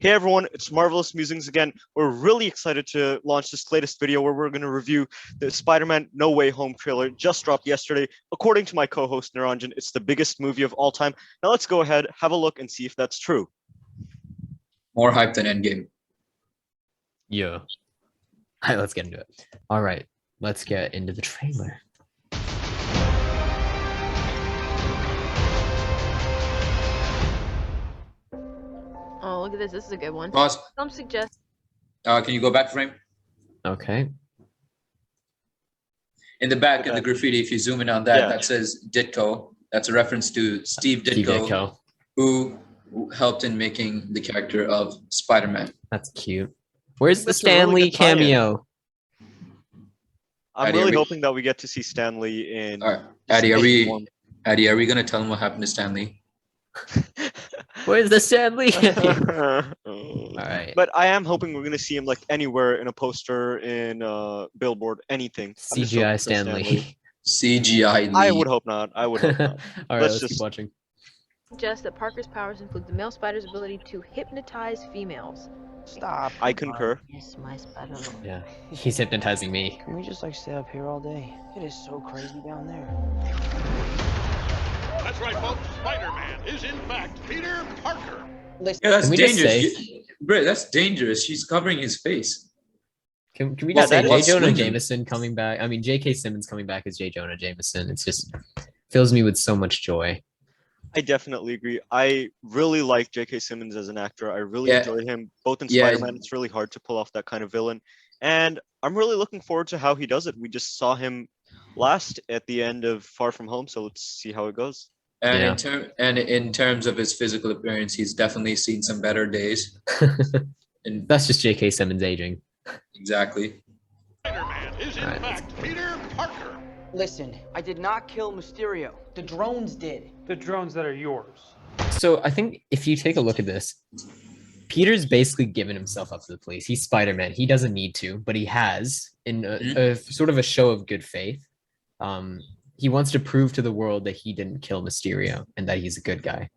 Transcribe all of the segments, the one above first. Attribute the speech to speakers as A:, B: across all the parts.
A: Hey everyone, it's Marvelous Musings again. We're really excited to launch this latest video where we're going to review the Spider-Man No Way Home trailer. Just dropped yesterday. According to my co-host Niranjan, it's the biggest movie of all time. Now let's go ahead, have a look, and see if that's true.
B: More hype than Endgame.
C: Yeah. All right, let's get into it. All right, let's get into the trailer.
D: Oh, look at this. This is a good one.
B: Pause.
D: Some suggest.
B: Can you go back frame?
C: Okay.
B: In the back, in the graffiti, if you zoom in on that, that says Ditko. That's a reference to Steve Ditko, who helped in making the character of Spider-Man.
C: That's cute. Where's the Stan Lee cameo?
A: I'm
B: Addy,
A: really hoping that we get to see Stan Lee in.
B: All right, Addy, are we gonna tell him what happened to Stan Lee?
C: Where's the Stan Lee cameo? All right.
A: But I am hoping we're gonna see him like anywhere in a poster, in a billboard, anything.
C: CGI Stan Lee.
B: CGI Lee.
A: I would hope not. I would hope not.
C: All right, let's keep watching.
D: Suggests that Parker's powers include the male spider's ability to hypnotize females.
E: Stop.
A: I concur.
E: Yes, my spider.
C: Yeah, he's hypnotizing me.
E: Can we just like stay up here all day? It is so crazy down there.
F: That's right, folks. Spider-Man is in fact Peter Parker.
E: Listen,
B: Yeah, that's
C: Can we just
B: dangerous. Bro, that's dangerous. She's covering his face.
C: Can we
A: Well,
C: just say
A: that
C: J.
A: is
C: Jonah
B: swinging.
C: Jameson coming back? I mean, J.K. Simmons coming back as J. Jonah Jameson. It's just fills me with so much joy.
A: I definitely agree. I really like J.K. Simmons as an actor. I really
B: Yeah.
A: enjoy him, both in
B: Yeah.
A: Spider-Man. It's really hard to pull off that kind of villain, and I'm really looking forward to how he does it. We just saw him last at the end of Far From Home, so let's see how it goes.
B: And
C: Yeah.
B: in terms of his physical appearance, he's definitely seen some better days. And
C: That's just J.K. Simmons aging.
B: exactly.
F: Spider-Man is in
C: All right,
F: fact Peter Parker.
E: listen, I did not kill Mysterio. The drones did.
G: The drones that are yours.
C: So I think if you take a look at this, Peter's basically given himself up to the police. He's Spider-Man. He doesn't need to, but he has in a sort of a show of good faith. He wants to prove to the world that he didn't kill Mysterio and that he's a good guy.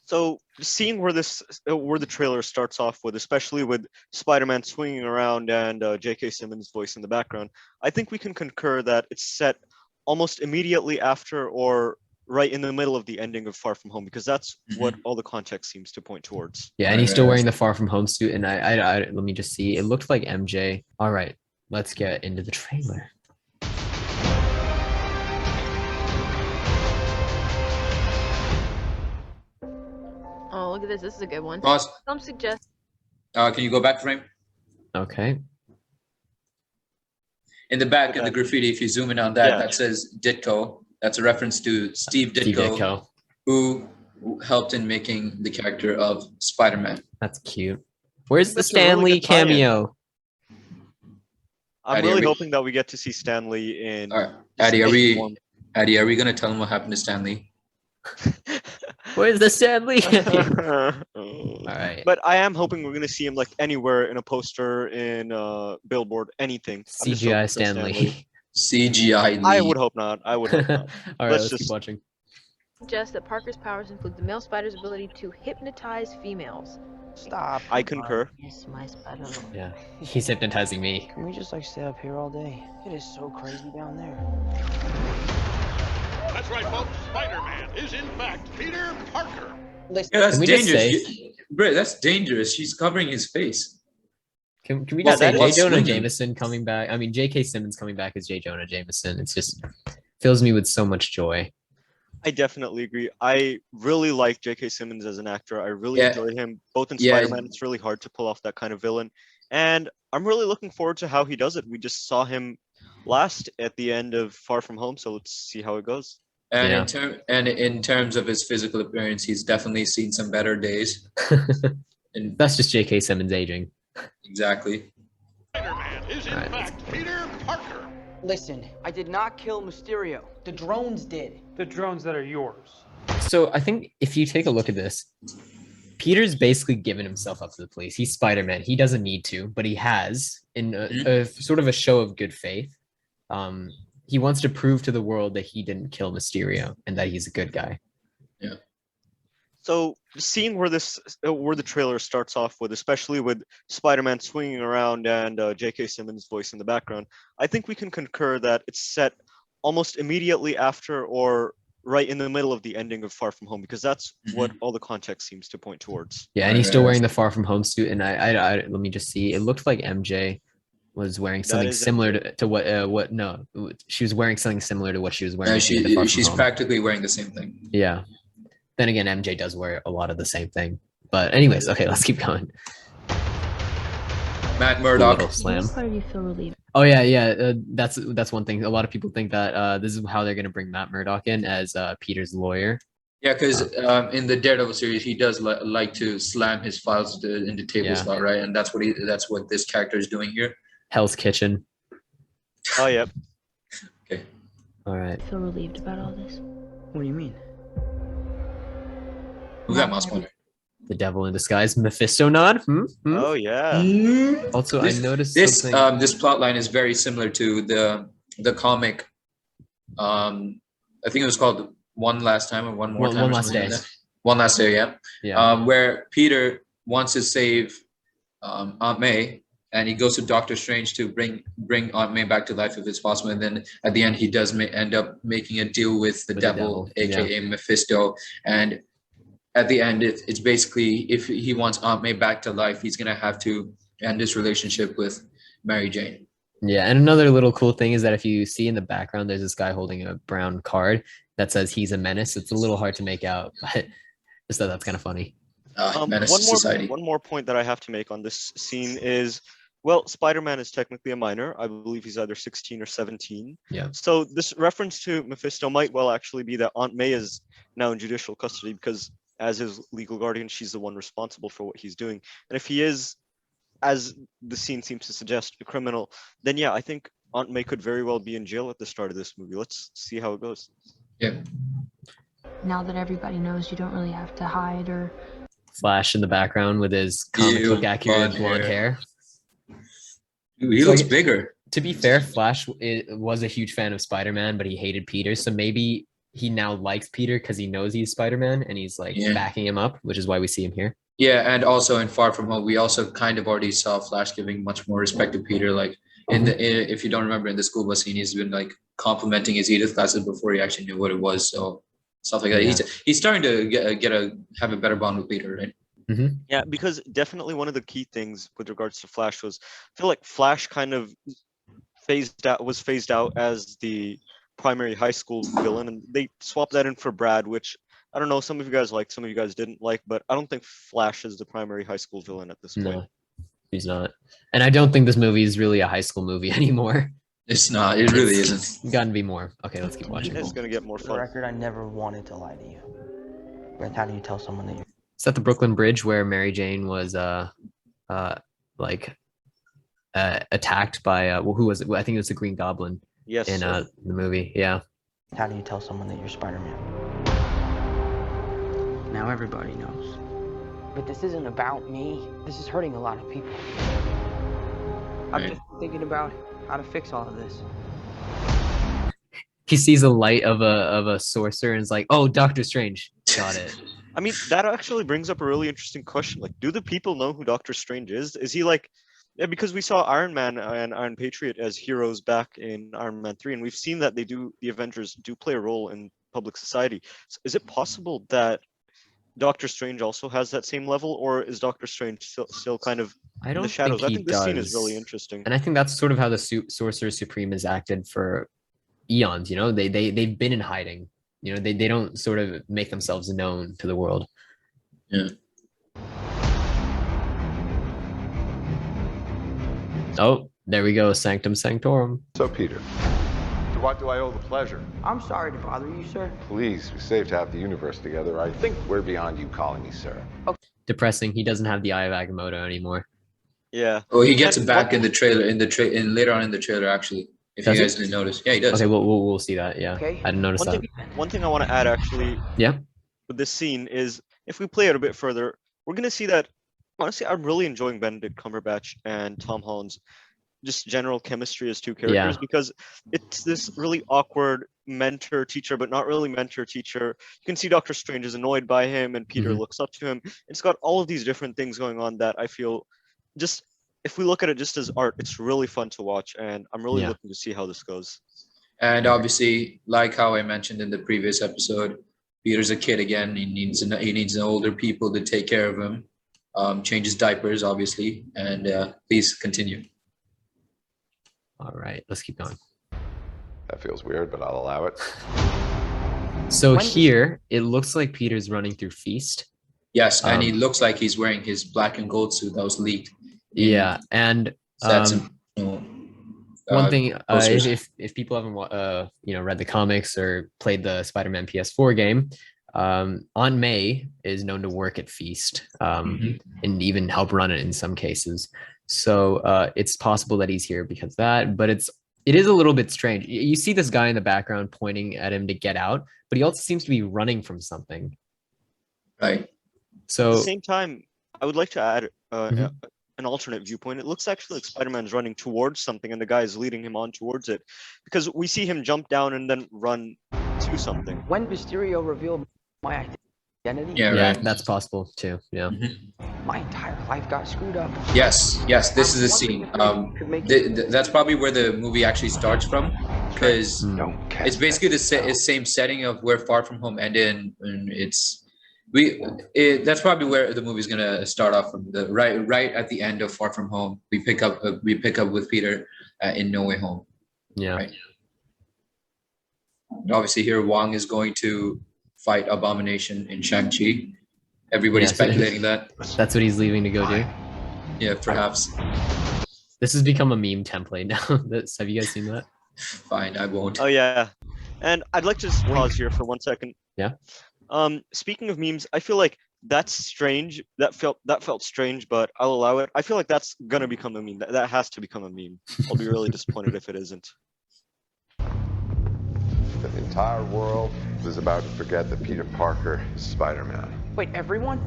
A: So seeing where the trailer starts off with, especially with Spider-Man swinging around and J.K. Simmons' voice in the background, I think we can concur that it's set almost immediately after or right in the middle of the ending of Far From Home, because that's what all the context seems to point towards.
C: Yeah, and he's still wearing the Far From Home suit. And I let me just see. It looked like MJ. All right, let's get into the trailer.
D: Oh, look at this. This is a good one.
B: Pause.
D: Some suggest.
B: Can you go back frame?
C: Okay.
B: In the back, in the graffiti, if you zoom in on that,
A: Yeah.
B: that says Ditko. That's a reference to Steve
C: Steve
B: Ditko,
C: Ditko.
B: who helped in making the character of Spider-Man.
C: That's cute. Where's the
A: That's a
C: Stan
A: really
C: Lee
A: good tie-in.
C: cameo?
A: I'm
B: Addy,
A: really
B: are we-
A: hoping that we get to see Stan Lee in.
B: All right,
A: just
B: Addy,
A: any form.
B: are we gonna tell him what happened to Stan Lee?
C: Where's the Stan Lee cameo? All right.
A: But I am hoping we're gonna see him like anywhere in a poster, in a billboard, anything. I'm just hoping
C: CGI
A: for
C: Stan Lee.
B: CGI Lee.
A: I would hope not. I would hope not.
C: All right,
A: Let's
C: let's
A: just-
C: keep watching.
D: Suggests that Parker's powers include the male spider's ability to hypnotize females.
E: Stop.
A: I concur.
E: Yes, my spider.
C: Yeah, he's hypnotizing me.
E: Can we just like stay up here all day? It is so crazy down there.
F: That's right, folks. Spider-Man is in fact Peter Parker.
E: Listen,
B: Yeah, that's
C: Can we just
B: dangerous. Bro, that's dangerous. She's covering his face.
C: Can we
A: Well,
C: just say
A: that
C: J.
A: is
C: Jonah
B: swinging.
C: Jameson coming back? I mean, J.K. Simmons coming back as J. Jonah Jameson. It's just fills me with so much joy.
A: I definitely agree. I really like J.K. Simmons as an actor. I really
B: Yeah.
A: enjoy him, both in
B: Yeah.
A: Spider-Man. It's really hard to pull off that kind of villain, and I'm really looking forward to how he does it. We just saw him last at the end of Far From Home, so let's see how it goes.
B: And
C: Yeah.
B: in terms of his physical appearance, he's definitely seen some better days. And
C: That's just J.K. Simmons aging.
B: exactly.
F: Spider-Man is in
C: All right.
F: fact Peter Parker.
E: listen, I did not kill Mysterio. The drones did.
G: The drones that are yours.
C: So I think if you take a look at this, Peter's basically given himself up to the police. He's Spider-Man. He doesn't need to, but he has in a sort of a show of good faith. He wants to prove to the world that he didn't kill Mysterio and that he's a good guy.
A: So seeing where the trailer starts off with, especially with Spider-Man swinging around and J.K. Simmons' voice in the background, I think we can concur that it's set almost immediately after or right in the middle of the ending of Far From Home, because that's what all the context seems to point towards.
C: Yeah, and he's still wearing the Far From Home suit. And I let me just see. It looked like MJ was wearing something similar to what no, she was wearing something similar to what she was wearing.
B: Yeah, she's practically wearing the same thing.
C: Yeah. Then again, MJ does wear a lot of the same thing. But anyways, okay, let's keep going.
B: Matt Murdock.
C: Slam.
D: What part of you feel relieved?
C: Oh yeah. That's one thing. A lot of people think that this is how they're gonna bring Matt Murdock in as Peter's lawyer.
B: Yeah, because in the Daredevil series, he does like to slam his files into table slot, right? And that's what this character is doing here.
C: Hell's Kitchen.
A: Oh yeah.
B: Okay.
C: All right.
D: I feel relieved about all this.
E: What do you mean?
B: Who's that mouse pointer?
C: The devil in disguise, Mephisto nod.
A: Oh yeah.
C: Also, I noticed
B: this plot line is very similar to the comic. I think it was called One Last Time or One More Time.
C: One Last Day.
B: One Last Day, yeah.
C: Yeah.
B: Where Peter wants to save Aunt May, and he goes to Doctor Strange to bring Aunt May back to life if it's possible. And then at the end, he does end up making a deal with the devil, aka Mephisto. And at the end, it's basically, if he wants Aunt May back to life, he's gonna have to end his relationship with Mary Jane.
C: Yeah, and another little cool thing is that if you see in the background, there's this guy holding a brown card that says he's a menace. It's a little hard to make out, but just thought that's kind of funny.
A: One more point that I have to make on this scene is, well, Spider-Man is technically a minor. I believe he's either 16 or 17.
C: Yeah.
A: So this reference to Mephisto might well actually be that Aunt May is now in judicial custody, because as his legal guardian, she's the one responsible for what he's doing. And if he is, as the scene seems to suggest, a criminal, then yeah, I think Aunt May could very well be in jail at the start of this movie. Let's see how it goes.
B: Yeah.
D: Now that everybody knows, you don't really have to hide or...
C: Flash in the background with his comic book accurate blonde hair.
B: Dude, he looks bigger.
C: To be fair, Flash was a huge fan of Spider-Man, but he hated Peter. So maybe he now likes Peter because he knows he's Spider-Man and he's like backing him up, which is why we see him here.
B: Yeah, and also in Far From Home, we also kind of already saw Flash giving much more respect to Peter. Like if you don't remember, in the school bus scene, he's been like complimenting his Edith classes before he actually knew what it was. So stuff like that. Yeah. He's starting to have a better bond with Peter, right?
C: Mm-hmm.
A: Yeah, because definitely one of the key things with regards to Flash was, I feel like Flash kind of was phased out as the primary high school villain, and they swapped that in for Brad, which I don't know, some of you guys liked, some of you guys didn't like, but I don't think Flash is the primary high school villain at this point.
C: No, he's not. And I don't think this movie is really a high school movie anymore.
B: It's not. It really isn't.
C: Gotta be more. Okay, let's keep watching.
A: It's gonna get more
E: For
A: fun.
E: the record, I never wanted to lie to you. But how do you tell someone that you're...
C: Is that the Brooklyn Bridge where Mary Jane was attacked by who was it? I think it was the Green Goblin.
A: Yes.
C: In the movie, yeah.
E: How do you tell someone that you're Spider-Man? Now everybody knows. But this isn't about me. This is hurting a lot of people. I'm just thinking about how to fix all of this.
C: He sees a light of a sorcerer and is like, "Oh, Doctor Strange, got it."
A: I mean, that actually brings up a really interesting question. Like, do the people know who Doctor Strange is? Is he like, yeah, because we saw Iron Man and Iron Patriot as heroes back in Iron Man 3, and we've seen that the Avengers do play a role in public society. So is it possible that Doctor Strange also has that same level, or is Doctor Strange still kind of in the shadows? I think this scene is really interesting.
C: And I think that's sort of how the Sorcerer Supreme has acted for eons. You know, they've been in hiding. You know, they don't sort of make themselves known to the world.
B: Yeah.
C: Oh, there we go. Sanctum Sanctorum.
H: So, Peter, to what do I owe the pleasure?
E: I'm sorry to bother you, sir.
H: Please, we saved half the universe together. I think we're beyond you calling me sir.
C: Depressing. He doesn't have the Eye of Agamotto anymore.
A: Yeah.
B: Oh, he gets it back in the trailer. Later on in the trailer, actually. If you guys didn't notice, yeah, he does.
C: Okay, we'll see that. Yeah,
E: Okay.
C: I didn't notice that.
A: One thing I want to add actually,
C: Yeah,
A: with this scene is, if we play it a bit further, we're gonna see that honestly I'm really enjoying Benedict Cumberbatch and Tom Holland's just general chemistry as two characters, because it's this really awkward mentor teacher, but not really mentor teacher. You can see Doctor Strange is annoyed by him, and Peter looks up to him. It's got all of these different things going on that I feel just, if we look at it just as art, it's really fun to watch, and I'm really looking to see how this goes.
B: And obviously, like how I mentioned in the previous episode, Peter's a kid again. He needs older people to take care of him, change his diapers, obviously. And please continue.
C: All right, let's keep going.
H: That feels weird, but I'll allow it.
C: So here, it looks like Peter's running through Feast.
B: Yes, and he looks like he's wearing his black and gold suit that was leaked.
C: Yeah, and one thing, if people haven't read the comics or played the Spider-Man PS4 game, Aunt May is known to work at Feast and even help run it in some cases. So it's possible that he's here because of that, but it is a little bit strange. You see this guy in the background pointing at him to get out, but he also seems to be running from something.
B: Right.
C: So
A: at the same time, I would like to add an alternate viewpoint. It looks actually like Spider-Man's running towards something and the guy is leading him on towards it, because we see him jump down and then run to something.
E: When Mysterio revealed my identity,
C: yeah, that's possible too. Yeah.
E: My entire life got screwed up.
B: Yes, this is the scene. That's probably where the movie actually starts from, because it's basically the same setting of where Far From Home ended, and that's probably where the movie's gonna start off from. The right at the end of Far From Home, we pick up with Peter in No Way Home.
C: Yeah.
B: Right? And obviously, here Wong is going to fight Abomination in Shang-Chi. Everybody's speculating that.
C: That's what he's leaving to go do.
B: Yeah, perhaps.
C: This has become a meme template now. Have you guys seen that?
B: Fine, I won't.
A: Oh yeah, and I'd like to just pause here for 1 second.
C: Yeah.
A: Speaking of memes, I feel like that's strange. That felt strange, but I'll allow it. I feel like that's gonna become a meme. That has to become a meme. I'll be really disappointed if it isn't.
H: The entire world is about to forget that Peter Parker is Spider-Man.
E: Wait, everyone?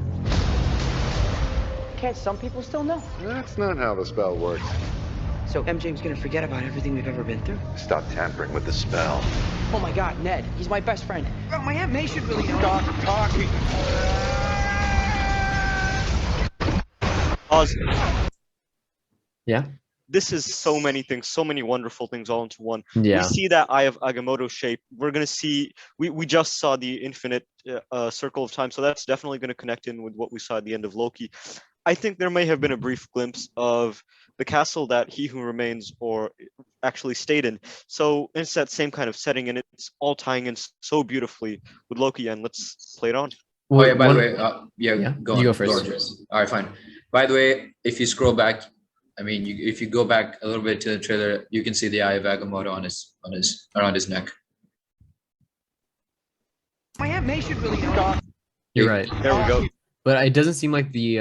E: Can't some people still know?
H: That's not how the spell works.
E: So MJ's gonna forget about everything we've ever been through?
H: Stop tampering with the spell.
E: Oh my God, Ned, he's my best friend. Oh, my Aunt May should really know.
H: Stop talking.
A: Pause.
C: Yeah.
A: This is so many things, so many wonderful things all into one.
C: Yeah.
A: We see that Eye of Agamotto shape. We're gonna see. We just saw the infinite circle of time, so that's definitely gonna connect in with what we saw at the end of Loki. I think there may have been a brief glimpse of the castle that He Who Remains or actually stayed in. So it's that same kind of setting, and it's all tying in so beautifully with Loki. And let's play it on.
B: Oh yeah, by the way, go on.
C: You go first.
B: All right, fine. By the way, if you scroll back, if you go back a little bit to the trailer, you can see the Eye of Agamotto around his neck.
E: My Aunt May should really know.
C: You're right.
A: There we go.
C: But it doesn't seem like the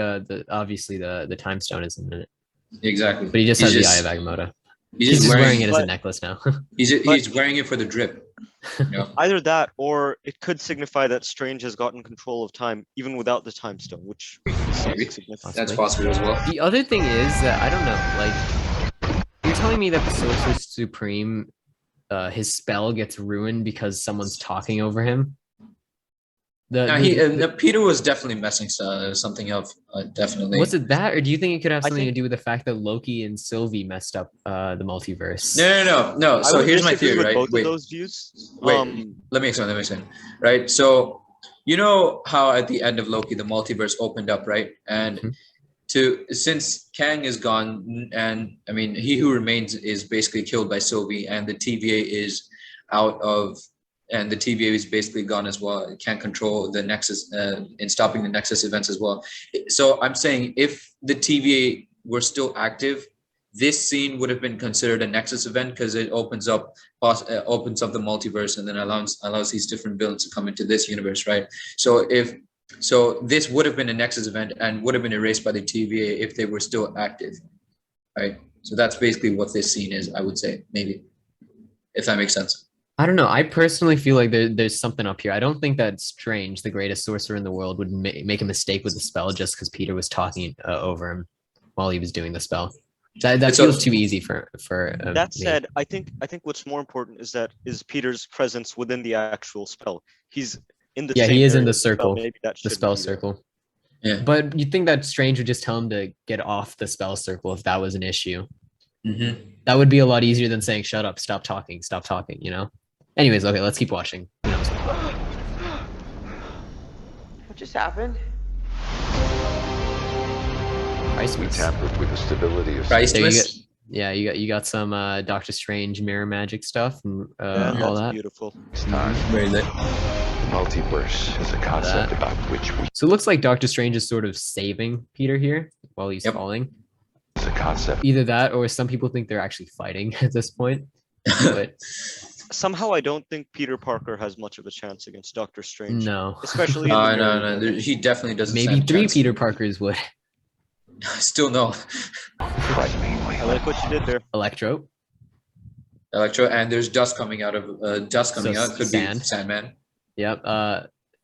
C: obviously the time stone is in it.
B: Exactly.
C: But he just has the Eye of Agamotto.
B: He's
C: just wearing it as a necklace now.
B: he's wearing it for the drip.
A: Either that, or it could signify that Strange has gotten control of time, even without the time stone, which is something significant.
B: That's possible as well.
C: The other thing is that I don't know. Like, you're telling me that the Sorcerer Supreme, his spell gets ruined because someone's talking over him.
B: Peter was definitely messing something up. Definitely.
C: Was it that, or do you think it could have something to do with the fact that Loki and Sylvie messed up the multiverse?
B: No. So here's my theory, right?
A: Both of those views.
B: Wait. Let me explain. Right. So you know how at the end of Loki the multiverse opened up, right? And since Kang is gone, and He Who Remains is basically killed by Sylvie, and the TVA is out of. And the TVA is basically gone as well. It can't control the Nexus in stopping the Nexus events as well. So I'm saying if the TVA were still active, this scene would have been considered a Nexus event because it opens up the multiverse and then allows these different villains to come into this universe, right? So this would have been a Nexus event and would have been erased by the TVA if they were still active, right? So that's basically what this scene is, I would say, maybe, if that makes sense.
C: I don't know. I personally feel like there's something up here. I don't think that Strange, the greatest sorcerer in the world, would make a mistake with the spell just because Peter was talking over him while he was doing the spell. That
B: It's
C: feels
B: a-
C: too easy for
A: That
C: me.
A: said, I think what's more important is Peter's presence within the actual spell. He's in the
C: Yeah,
A: same
C: he is in
A: area
C: the
A: as spell.
C: circle,
A: Maybe that
C: the
A: shouldn't
C: spell
A: be there.
C: circle.
B: Yeah.
C: But you think that Strange would just tell him to get off the spell circle if that was an issue? That would be a lot easier than saying, "Shut up, stop talking, you know." Anyways, okay, let's keep watching. Who knows?
E: What just happened?
C: Christ,
H: We tampered with the stability of
B: Christ.
C: There you
B: Twist.
C: get, yeah, you got some Doctor Strange mirror magic stuff and
A: Yeah,
C: all
A: that's
C: that.
A: beautiful.
H: time.
B: Very lit.
H: Multiverse is a concept
C: That.
H: about which we
C: So it looks like Doctor Strange is sort of saving Peter here while he's
B: Yep.
C: falling.
H: is a concept.
C: Either that, or some people think they're actually fighting at this point. But
A: Somehow, I don't think Peter Parker has much of a chance against Doctor Strange,
C: no,
A: especially in the
B: No,
A: mirror
B: no.
A: universe.
B: He definitely doesn't.
C: maybe
B: stand a
C: 3
B: chance.
C: Peter Parkers would.
B: Still no.
H: Frighteningly.
A: I like what you did there.
C: Electro.
B: Electro, and there's dust coming out of dust coming
C: So
B: out. Could
C: sand.
B: be Sandman.
C: Yep.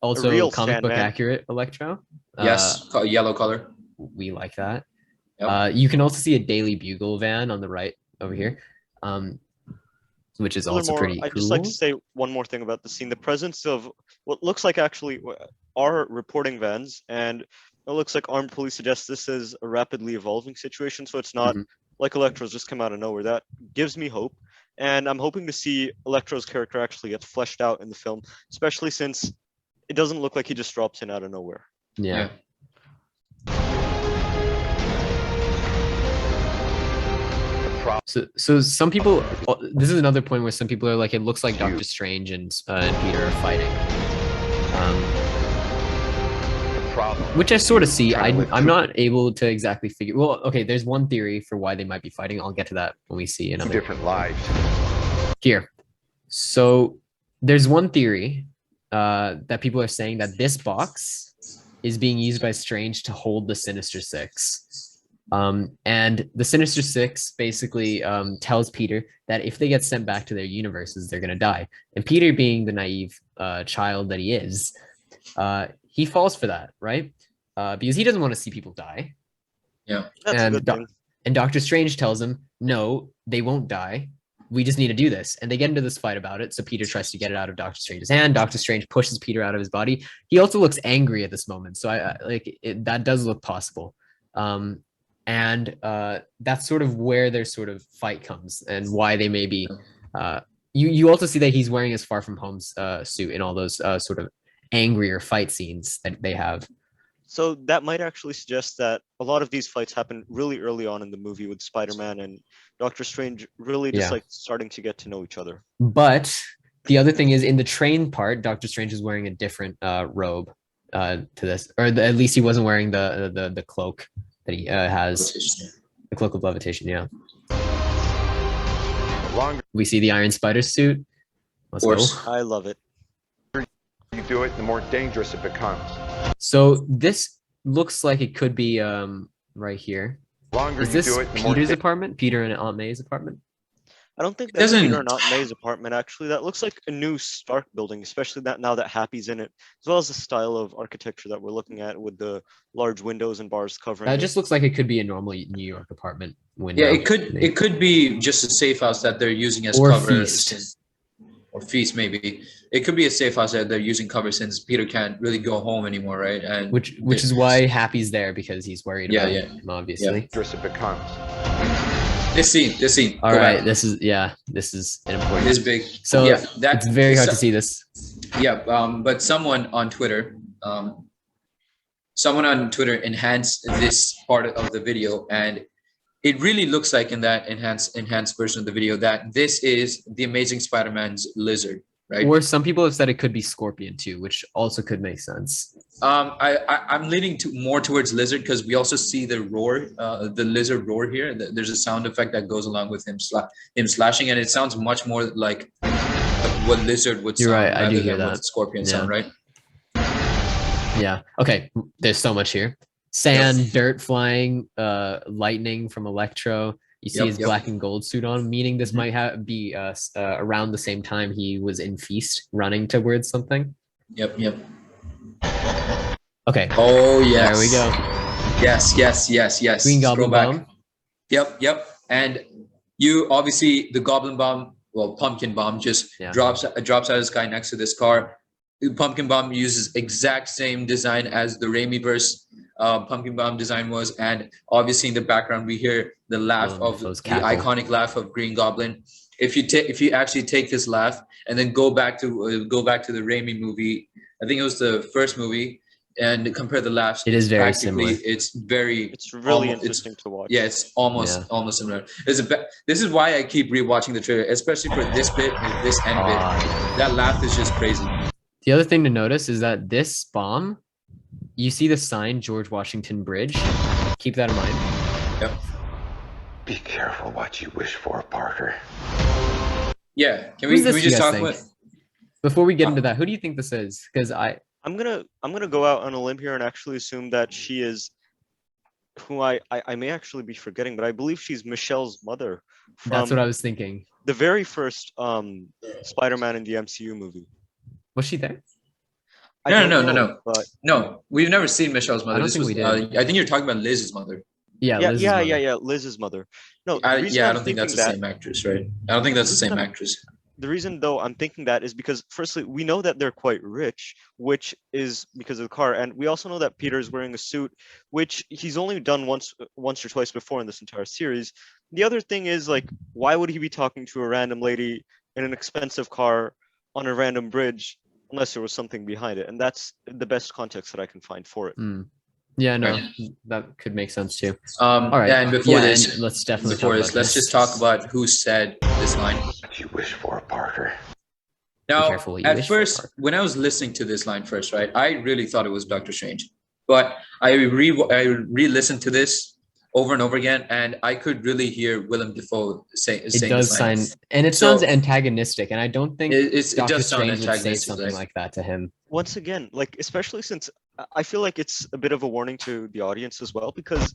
C: Also
A: real
C: comic book
A: Sandman.
C: accurate Electro.
B: Yes, yellow color.
C: We like that.
B: Yep.
C: You can also see a Daily Bugle van on the right over here, which is also
A: Furthermore,
C: pretty
A: I'd
C: cool.
A: just like to say one more thing about the scene. The presence of what looks like actually are reporting vans, and it looks like armed police suggests this is a rapidly evolving situation, so it's not
C: Mhm.
A: like Electro's just come out of nowhere. That gives me hope, and I'm hoping to see Electro's character actually get fleshed out in the film, especially since it doesn't look like he just drops in out of nowhere.
C: Yeah. So some people, this is another point where some people are like, it looks like Doctor Strange and Peter are fighting, which I sort of see. I'm not able to exactly figure. Well, okay, there's one theory for why they might be fighting. I'll get to that when we see another
H: Different lives.
C: here. So there's one theory that people are saying that this box is being used by Strange to hold the Sinister Six. And the Sinister Six basically tells Peter that if they get sent back to their universes, they're going to die. And Peter, being the naive child that he is, he falls for that, right? Because he doesn't want to see people die.
A: That's
C: And
A: a good thing.
C: And Doctor Strange tells him, no, they won't die. We just need to do this. And they get into this fight about it. So Peter tries to get it out of Doctor Strange's hand. Doctor Strange pushes Peter out of his body. He also looks angry at this moment. So that does look possible. And that's sort of where their sort of fight comes and why they may be. You also see that he's wearing his Far From Home suit in all those sort of angrier fight scenes that they have.
A: So that might actually suggest that a lot of these fights happen really early on in the movie with Spider-Man and Doctor Strange really just like starting to get to know each other.
C: But the other thing is, in the train part, Doctor Strange is wearing a different robe to this, or at least he wasn't wearing the cloak that he has, the cloak of levitation. Yeah. We see the Iron Spider suit. Let's go.
A: I love it.
H: You do it, the more dangerous it becomes.
C: So this looks like it could be right here.
H: The longer
C: Is
H: you
C: this
H: do it, the more
C: Peter's apartment? Peter and Aunt May's apartment?
A: I don't think
B: It
A: that's
B: doesn't-
A: Peter or Aunt May's apartment, actually. That looks like a new Stark building, especially that now that Happy's in it, as well as the style of architecture that we're looking at with the large windows and bars covering
C: That
A: it.
C: just looks like it could be a normal New York apartment window.
B: Yeah, it could be just a safe house that they're using as
C: Or
B: cover.
C: feast.
B: Or feast, maybe. It could be a safe house that they're using cover since Peter can't really go home anymore, right? And
C: Which is why Happy's there, because he's worried about him, obviously.
H: dangerous it becomes.
B: this scene.
C: All
B: Go
C: right,
B: back.
C: this is an important.
B: This big.
C: So
B: yeah,
C: it's very hard to see this.
B: Yeah, but someone on Twitter enhanced this part of the video, and it really looks like in that enhanced version of the video that this is the Amazing Spider-Man's lizard, right?
C: Or some people have said it could be Scorpion too, which also could make sense.
B: I'm leaning more towards lizard because we also see the roar, the lizard roar here. There's a sound effect that goes along with him slashing, and it sounds much more like what lizard would sound.
C: You're right, I do
B: rather
C: hear
B: than what
C: that.
B: Scorpion sound, right?
C: Yeah. Okay. There's so much here. Sand, dirt flying, lightning from Electro. You see his black and gold suit on, meaning this might be around the same time he was in Feast, running towards something.
B: Yep.
C: Okay.
B: Oh yes.
C: There we go.
B: Yes.
C: Green
B: Scroll
C: Goblin
B: back.
C: bomb.
B: Yep. And you obviously the goblin bomb, well, pumpkin bomb just drops out of the sky next to this car. The pumpkin bomb uses exact same design as the Raimi-verse pumpkin bomb design was, and obviously in the background we hear the laugh of the iconic laugh of Green Goblin. If you actually take this laugh and then go back to the Raimi movie, I think it was the first movie, and compare the laughs,
C: it is very similar.
B: It's
A: really interesting to watch.
B: Yeah, it's almost similar. This is why I keep rewatching the trailer, especially for this bit and this end bit. That laugh is just crazy.
C: The other thing to notice is that this bomb, you see the sign George Washington Bridge. Keep that in mind.
B: Yep.
H: Be careful what you wish for, Parker.
B: Yeah. Can we just talk about
C: before we get into that? Who do you think this is? Because
A: I'm gonna go out on a limb here and actually assume that she is who I may actually be forgetting, but I believe she's Michelle's mother.
C: That's what I was thinking.
A: The very first Spider-Man in the MCU movie.
C: Was she there?
B: No. But no, we've never seen Michelle's mother.
C: I don't think we did.
B: I think you're talking about Liz's mother.
A: Yeah, Liz's mother. No,
B: I don't think that's the same actress, right? I don't think that's the same actress.
A: The reason, though, I'm thinking that is because, firstly, we know that they're quite rich, which is because of the car, and we also know that Peter's wearing a suit, which he's only done once or twice before in this entire series. The other thing is, like, why would he be talking to a random lady in an expensive car on a random bridge unless there was something behind it? And that's the best context that I can find for it.
C: Yeah, no, that could make sense too.
B: All right. And before this,
C: let's definitely
B: let's just talk about who said this line.
H: What you wish for, Parker.
B: Now, at first, when I was listening to this line first, right, I really thought it was Doctor Strange, but I re-listened to this over and over again, and I could really hear Willem Dafoe saying
C: it does sign, and it sounds antagonistic, and I don't think Doctor Strange would say something like that to him.
A: Once again, like, especially since I feel like it's a bit of a warning to the audience as well, because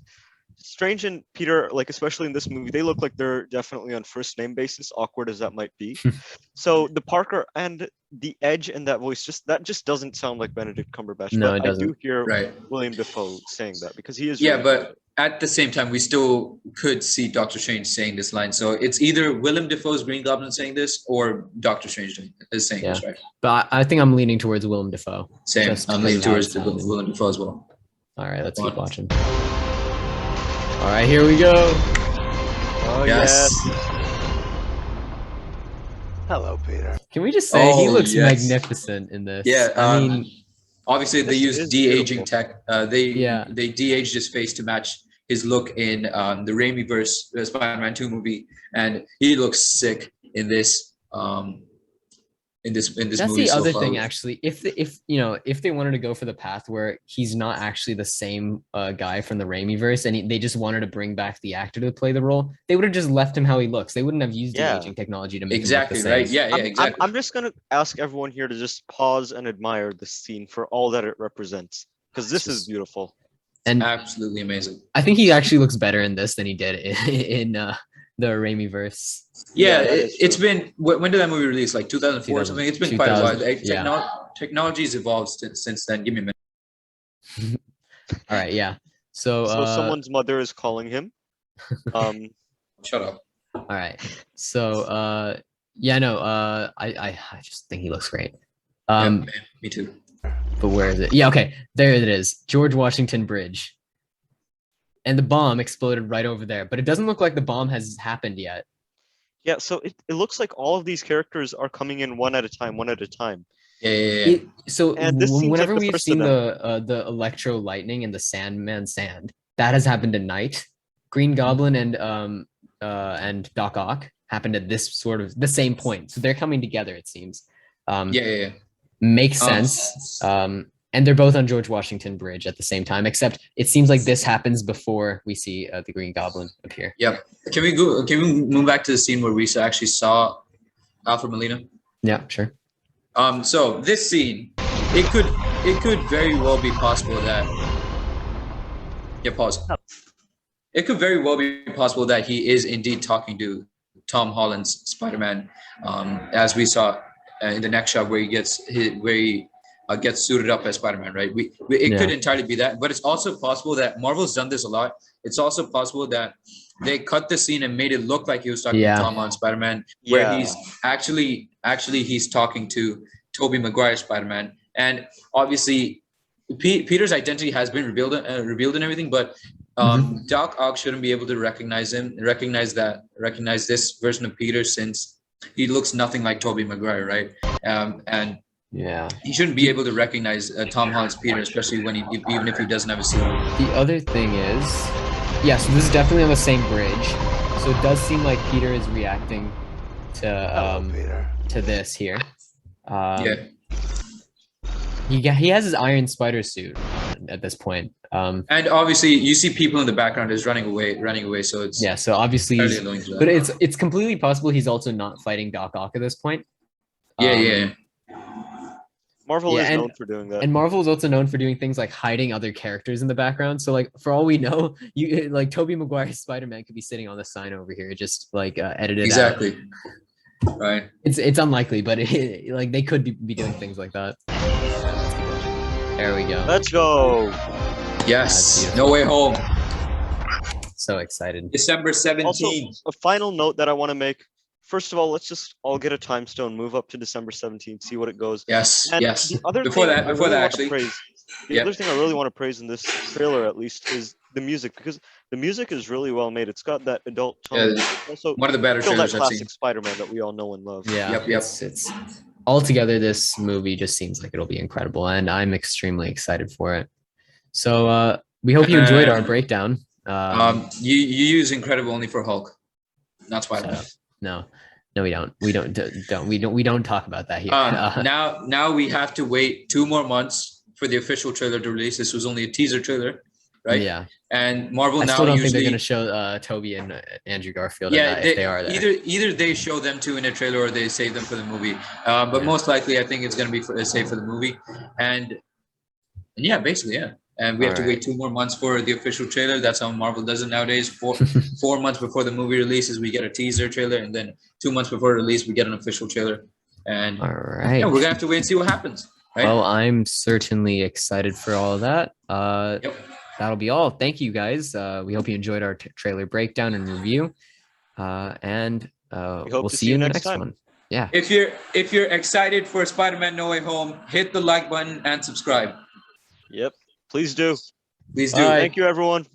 A: Strange and Peter, like, especially in this movie, they look like they're definitely on first name basis, awkward as that might be. So the Parker and the edge and that voice, that just doesn't sound like Benedict Cumberbatch.
C: No,
A: but
C: it doesn't.
A: I do hear William Dafoe saying that, because he is.
B: Yeah, but at the same time, we still could see Doctor Strange saying this line. So it's either Willem Dafoe's Green Goblin saying this or Doctor Strange is saying this, right?
C: But I think I'm leaning towards Willem Dafoe.
B: Same. I'm leaning towards Willem Dafoe as well.
C: All right, let's keep watching. All right, here we go.
A: Oh, yes.
H: Hello, Peter.
C: Can we just say he looks magnificent in this?
B: Yeah,
C: I mean,
B: obviously they use de-aging tech. They de-aged his face to match his look in the Raimi-verse Spider-Man 2 movie, and he looks sick in this. In this
C: that's
B: movie
C: the other thing, actually. If they wanted to go for the path where he's not actually the same guy from the Raimi verse, and they just wanted to bring back the actor to play the role, they would have just left him how he looks. They wouldn't have used de-aging technology to make him look the same.
B: Right. Yeah, exactly.
A: I'm just gonna ask everyone here to just pause and admire this scene for all that it represents, because this is beautiful
C: and
B: absolutely amazing.
C: I think he actually looks better in this than he did in the Raimi verse.
B: Yeah, it's been, when did that movie release? Like 2004 or something? It's been quite a while. Technology's evolved since then. Give me a minute.
C: All right, yeah. So
A: someone's mother is calling him.
B: Shut up.
C: All right. So I just think he looks great.
B: Me too.
C: But where is it? Yeah, okay. There it is. George Washington Bridge. And the bomb exploded right over there, but it doesn't look like the bomb has happened yet.
A: Yeah, so it looks like all of these characters are coming in one at a time.
B: Yeah.
C: So whenever we've seen the Electro Lightning and the Sandman Sand, that has happened at night. Green Goblin and Doc Ock happened at this sort of the same point. So they're coming together, it seems. Makes sense. And they're both on George Washington Bridge at the same time, except it seems like this happens before we see the Green Goblin appear.
B: Yep. Can we move back to the scene where we actually saw Alfred Molina?
C: Yeah, sure.
B: So this scene, it could very well be possible that. Yeah, pause. It could very well be possible that he is indeed talking to Tom Holland's Spider-Man, as we saw in the next shot where he gets suited up as Spider-Man, right? It could entirely be that, but it's also possible that Marvel's done this a lot. It's also possible that they cut the scene and made it look like he was talking to Tom Holland Spider-Man, where he's actually he's talking to Tobey Maguire Spider-Man, and obviously Peter's identity has been revealed and everything, but Doc Ock shouldn't be able to recognize this version of Peter, since he looks nothing like Tobey Maguire, right? And he shouldn't be able to recognize Tom Holland's Peter, especially when even if he doesn't have a suit.
C: The other thing is, so this is definitely on the same bridge. So it does seem like Peter is reacting to this here. He has his Iron Spider suit on at this point.
B: And obviously you see people in the background is running away. So it's
C: so obviously, but it's completely possible he's also not fighting Doc Ock at this point.
A: Marvel is known for doing that.
C: And Marvel is also known for doing things like hiding other characters in the background. So like, for all we know, like Tobey Maguire's Spider-Man could be sitting on the sign over here, just like edited out.
B: Right.
C: It's unlikely, but like they could be doing things like that. There we go.
A: Let's go.
B: Yes. No Way Home.
C: So excited.
B: December 17th.
A: Also, a final note that I want to make. First of all, let's just all get a time stone, move up to December 17th, see what it goes.
B: Yes.
A: And the other
B: before
A: thing
B: that,
A: the other thing I really want to praise in this trailer, at least, is the music, because the music is really well made. It's got that adult tone. Also,
B: one of the better trailers
A: that
B: I've
A: classic
B: seen.
A: Spider-Man that we all know and love.
C: It's altogether, this movie just seems like it'll be incredible, and I'm extremely excited for it. So we hope you enjoyed our breakdown.
B: You use incredible only for Hulk, not Spider-Man.
C: No, we don't. We don't talk about that here.
B: Now we have to wait 2 more months for the official trailer to release. This was only a teaser trailer, right?
C: Yeah.
B: And Marvel
C: I
B: now
C: still don't
B: usually
C: think they're going to show Toby and Andrew Garfield.
B: if
C: they are there.
B: Either they show them two in a trailer or they save them for the movie. But most likely, I think it's going to be saved for the movie. And basically. And we have to wait 2 more months for the official trailer. That's how Marvel does it nowadays. 4 months before the movie releases, we get a teaser trailer, and then 2 months before release, we get an official trailer. And
C: we're
B: gonna have to wait and see what happens. Right?
C: Well, I'm certainly excited for all of that. That'll be all. Thank you, guys. We hope you enjoyed our trailer breakdown and review. And we'll see you in the next one. Yeah.
B: If you're excited for Spider-Man No Way Home, hit the like button and subscribe.
A: Yep. Please do.
B: Please do.
A: Thank you, everyone.